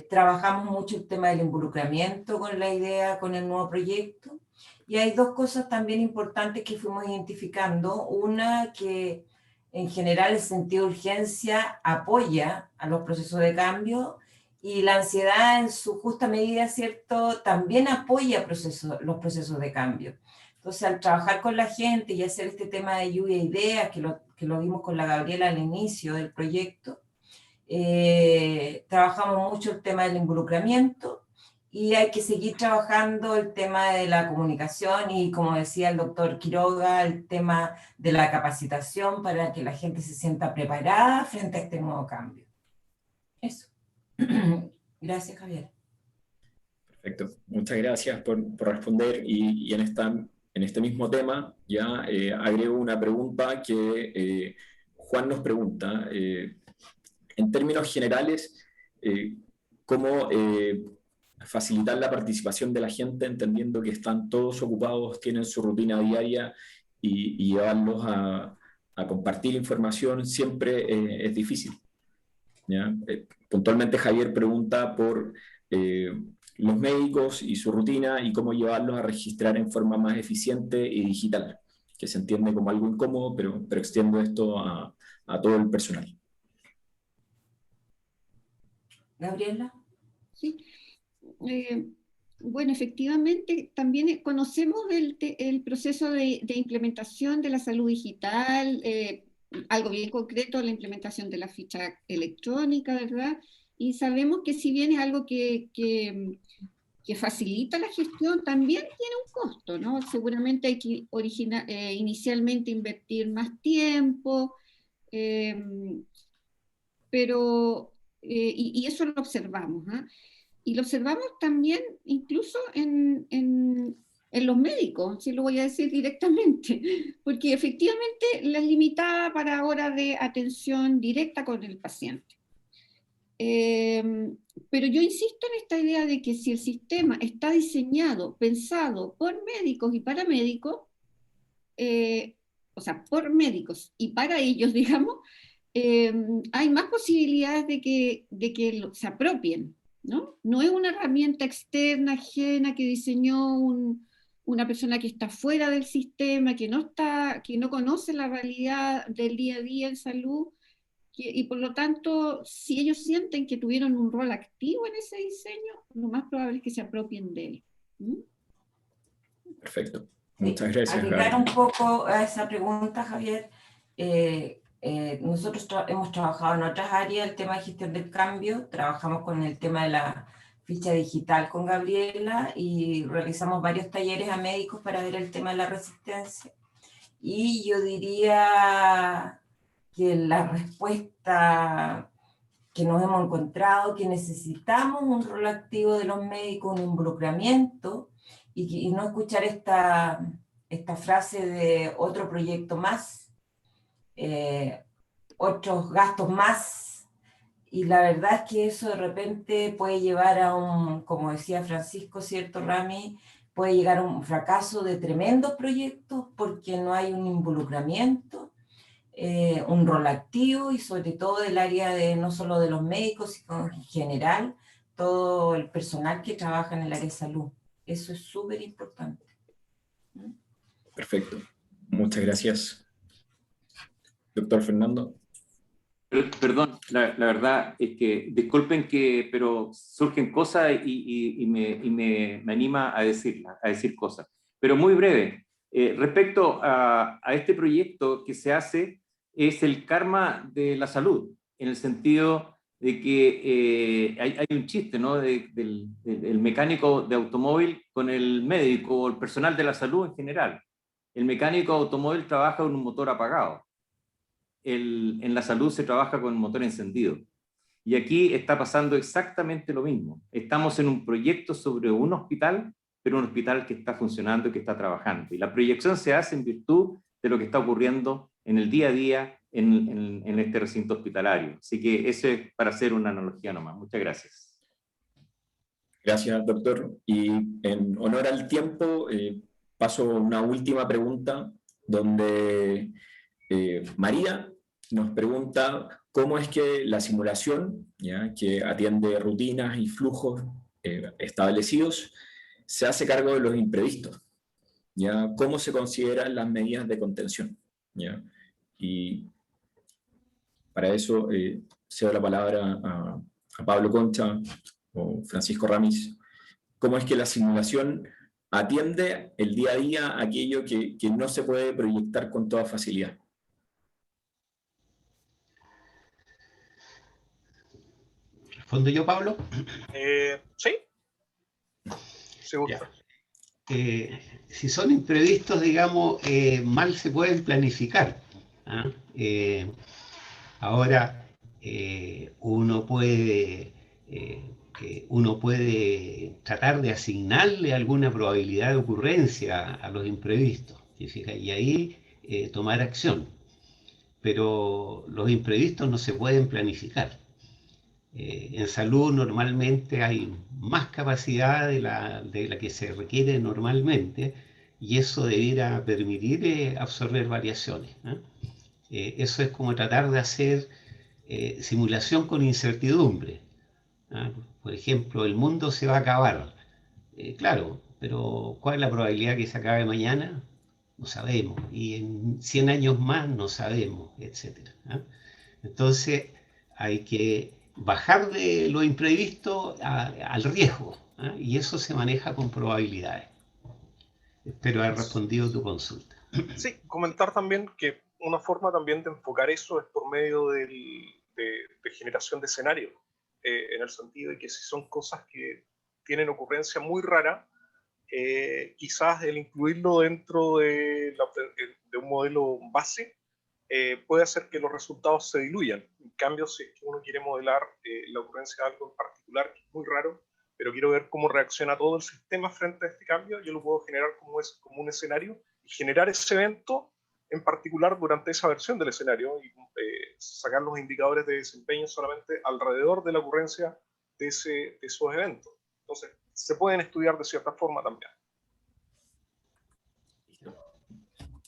trabajamos mucho el tema del involucramiento con la idea, con el nuevo proyecto. Y hay dos cosas también importantes que fuimos identificando. Una, que en general el sentido de urgencia apoya a los procesos de cambio y la ansiedad en su justa medida, ¿cierto?, también apoya los procesos de cambio. Entonces, al trabajar con la gente y hacer este tema de lluvia de ideas, que lo vimos con la Gabriela al inicio del proyecto, trabajamos mucho el tema del involucramiento y hay que seguir trabajando el tema de la comunicación y, como decía el doctor Quiroga, el tema de la capacitación para que la gente se sienta preparada frente a este nuevo cambio. Eso. Gracias, Javier. Perfecto. Muchas gracias por responder y en este mismo tema ya agrego una pregunta que Juan nos pregunta. En términos generales, ¿cómo facilitar la participación de la gente, entendiendo que están todos ocupados, tienen su rutina diaria, y llevarlos a compartir información siempre es difícil, ¿ya? Puntualmente Javier pregunta por los médicos y su rutina y cómo llevarlos a registrar en forma más eficiente y digital, que se entiende como algo incómodo, pero extiendo esto a todo el personal. Gabriela. Sí. Bueno, efectivamente, también conocemos el proceso de implementación de la salud digital, algo bien concreto, la implementación de la ficha electrónica, ¿verdad? Y sabemos que si bien es algo que facilita la gestión, también tiene un costo, ¿no? Seguramente hay que inicialmente invertir más tiempo, pero, y eso lo observamos, ¿eh? Y lo observamos también incluso en los médicos, si lo voy a decir directamente, porque efectivamente las limitaba para horas de atención directa con el paciente. Pero yo insisto en esta idea de que si el sistema está diseñado, pensado por médicos y para médicos, o sea, por médicos y para ellos, digamos, hay más posibilidades de que se apropien, ¿no? No es una herramienta externa, ajena, que diseñó una persona que está fuera del sistema, que no conoce la realidad del día a día en salud, y por lo tanto, si ellos sienten que tuvieron un rol activo en ese diseño, lo más probable es que se apropien de él. Perfecto. Muchas gracias. Agregar un poco a esa pregunta, Javier. Nosotros hemos trabajado en otras áreas el tema de gestión del cambio, trabajamos con el tema de la ficha digital con Gabriela y realizamos varios talleres a médicos para ver el tema de la resistencia. Y yo diría que la respuesta que nos hemos encontrado, que necesitamos un rol activo de los médicos, un involucramiento, y no escuchar esta frase de otro proyecto más, otros gastos más, y la verdad es que eso de repente puede llevar a como decía Francisco, ¿cierto, Rami? Puede llegar a un fracaso de tremendos proyectos porque no hay un involucramiento, un rol activo, y sobre todo del área de no solo de los médicos, sino en general todo el personal que trabaja en el área de salud. Eso es súper importante. Perfecto. Muchas gracias. Doctor Fernando. Perdón, la verdad es que, disculpen pero surgen cosas y me anima a decir cosas. Pero muy breve, respecto a este proyecto que se hace, es el karma de la salud, en el sentido de que hay un chiste, ¿no? del mecánico de automóvil con el médico o el personal de la salud en general. El mecánico de automóvil trabaja con un motor apagado. En la salud se trabaja con el motor encendido. Y aquí está pasando exactamente lo mismo. Estamos en un proyecto sobre un hospital, pero un hospital que está funcionando y que está trabajando. Y la proyección se hace en virtud de lo que está ocurriendo en el día a día en este recinto hospitalario. Así que eso es para hacer una analogía nomás. Muchas gracias. Gracias, doctor. Y en honor al tiempo, paso a una última pregunta, donde María nos pregunta cómo es que la simulación, ¿ya?, que atiende rutinas y flujos establecidos, se hace cargo de los imprevistos, ¿ya? ¿Cómo se consideran las medidas de contención? ¿Ya? Y para eso cedo la palabra a Pablo Concha o Francisco Ramis. ¿Cómo es que la simulación atiende el día a día aquello que no se puede proyectar con toda facilidad? ¿Respondo yo, Pablo? Sí. Si gusta. Si son imprevistos, digamos, mal se pueden planificar, ¿ah? Ahora, uno puede tratar de asignarle alguna probabilidad de ocurrencia a los imprevistos, y ahí tomar acción. Pero los imprevistos no se pueden planificar. En salud normalmente hay más capacidad de la que se requiere normalmente, y eso debiera permitir absorber variaciones. Eso es como tratar de hacer simulación con incertidumbre. Por ejemplo, el mundo se va a acabar. Claro, pero ¿cuál es la probabilidad que se acabe mañana? No sabemos. Y en 100 años más no sabemos, etc. Entonces hay que bajar de lo imprevisto al riesgo. Y eso se maneja con probabilidades. Espero haber respondido tu consulta. Sí, comentar también que una forma también de enfocar eso es por medio de generación de escenarios, en el sentido de que si son cosas que tienen ocurrencia muy rara, quizás el incluirlo dentro de un modelo base puede hacer que los resultados se diluyan. En cambio, si uno quiere modelar la ocurrencia de algo en particular que es muy raro, pero quiero ver cómo reacciona todo el sistema frente a este cambio, yo lo puedo generar como un escenario y generar ese evento en particular durante esa versión del escenario y sacar los indicadores de desempeño solamente alrededor de la ocurrencia de esos eventos. Entonces, se pueden estudiar de cierta forma también.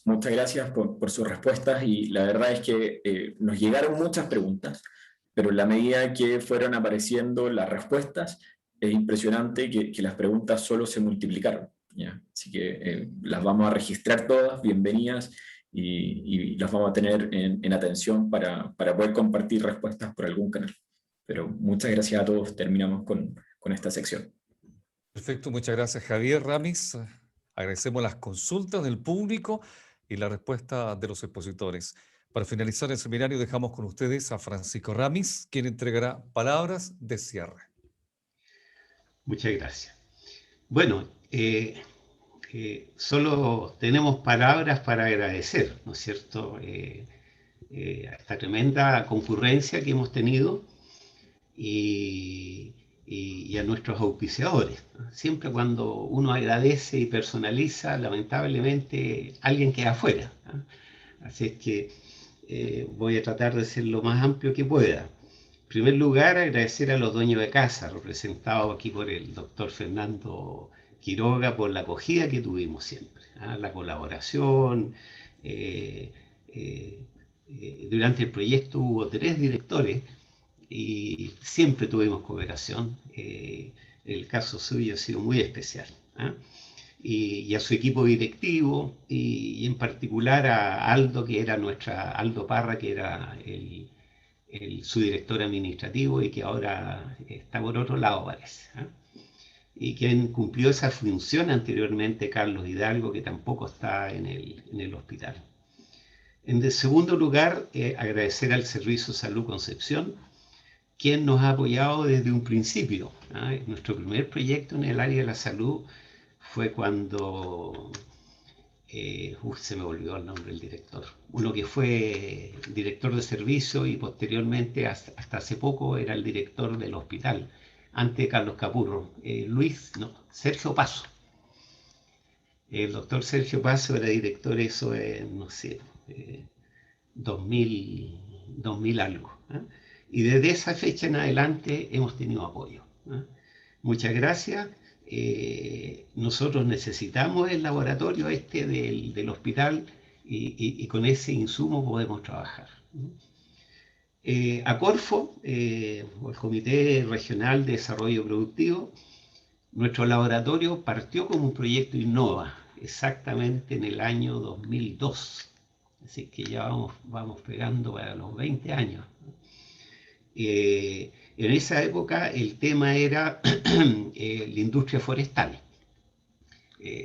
Muchas gracias por sus respuestas, y la verdad es que nos llegaron muchas preguntas, pero en la medida que fueron apareciendo las respuestas, es impresionante que las preguntas solo se multiplicaron, ¿ya? Así que las vamos a registrar todas, bienvenidas, y las vamos a tener en atención para poder compartir respuestas por algún canal. Pero muchas gracias a todos, terminamos con esta sección. Perfecto, muchas gracias Javier Ramis. Agradecemos las consultas del público y la respuesta de los expositores. Para finalizar el seminario dejamos con ustedes a Francisco Ramis, quien entregará palabras de cierre. Muchas gracias. Bueno, solo tenemos palabras para agradecer, ¿no es cierto?, a esta tremenda concurrencia que hemos tenido y a nuestros auspiciadores. Siempre cuando uno agradece y personaliza, lamentablemente alguien queda afuera. Así es que voy a tratar de ser lo más amplio que pueda. En primer lugar, agradecer a los dueños de casa, representados aquí por el doctor Fernando Quiroga, por la acogida que tuvimos siempre, la colaboración. Durante el proyecto hubo 3 directores y siempre tuvimos cooperación. El caso suyo ha sido muy especial. Y a su equipo directivo, y en particular a Aldo, Aldo Parra, que era su director administrativo y que ahora está por otro lado, parece. Y quien cumplió esa función anteriormente, Carlos Hidalgo, que tampoco está en el hospital. En segundo lugar, agradecer al Servicio Salud Concepción, quien nos ha apoyado desde un principio. Nuestro primer proyecto en el área de la salud fue cuando, se me olvidó el nombre del director, uno que fue director de servicio y posteriormente, hasta hace poco, era el director del hospital, antes de Carlos Capurro, Sergio Paso. El doctor Sergio Paso era director, eso no sé, 2000 algo. Y desde esa fecha en adelante hemos tenido apoyo. Muchas gracias. Nosotros necesitamos el laboratorio del hospital y con ese insumo podemos trabajar. A Corfo, el Comité Regional de Desarrollo Productivo, nuestro laboratorio partió como un proyecto Innova, exactamente en el año 2002. Así que ya vamos pegando para los 20 años. En esa época el tema era la industria forestal,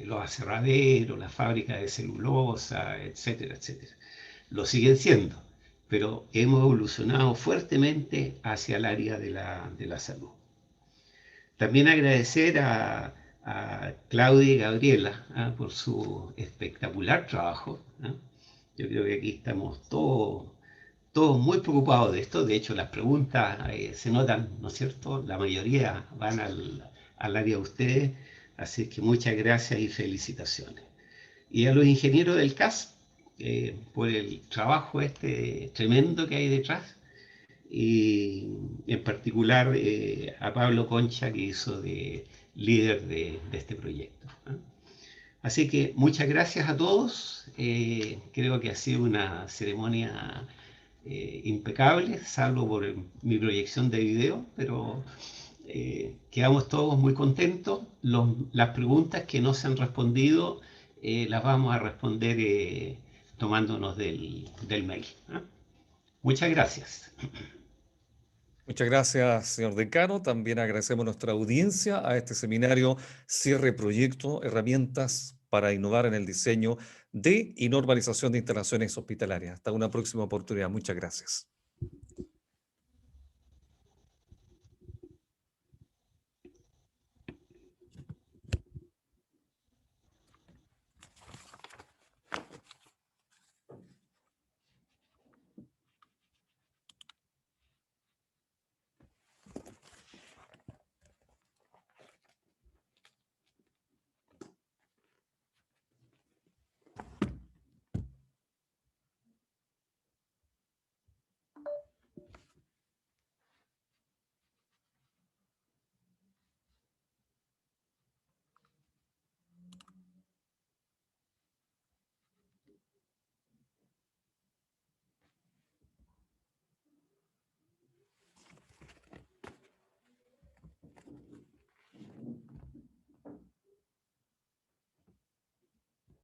los aserraderos, las fábricas de celulosa, etcétera, etcétera. Lo siguen siendo, pero hemos evolucionado fuertemente hacia el área de la salud. También agradecer a Claudia y Gabriela por su espectacular trabajo. Yo creo que aquí estamos todos muy preocupados de esto. De hecho, las preguntas se notan, ¿no es cierto? La mayoría van al área de ustedes. Así que muchas gracias y felicitaciones. Y a los ingenieros del CAS por el trabajo tremendo que hay detrás. y en particular a Pablo Concha, que hizo de líder de este proyecto. Así que muchas gracias a todos. Creo que ha sido una ceremonia impecable, salvo por mi proyección de video, pero quedamos todos muy contentos. Las preguntas que no se han respondido las vamos a responder tomándonos del mail. Muchas gracias. Muchas gracias, señor decano. También agradecemos a nuestra audiencia a este seminario Cierre Proyecto, herramientas para innovar en el diseño de y normalización de instalaciones hospitalarias. Hasta una próxima oportunidad. Muchas gracias.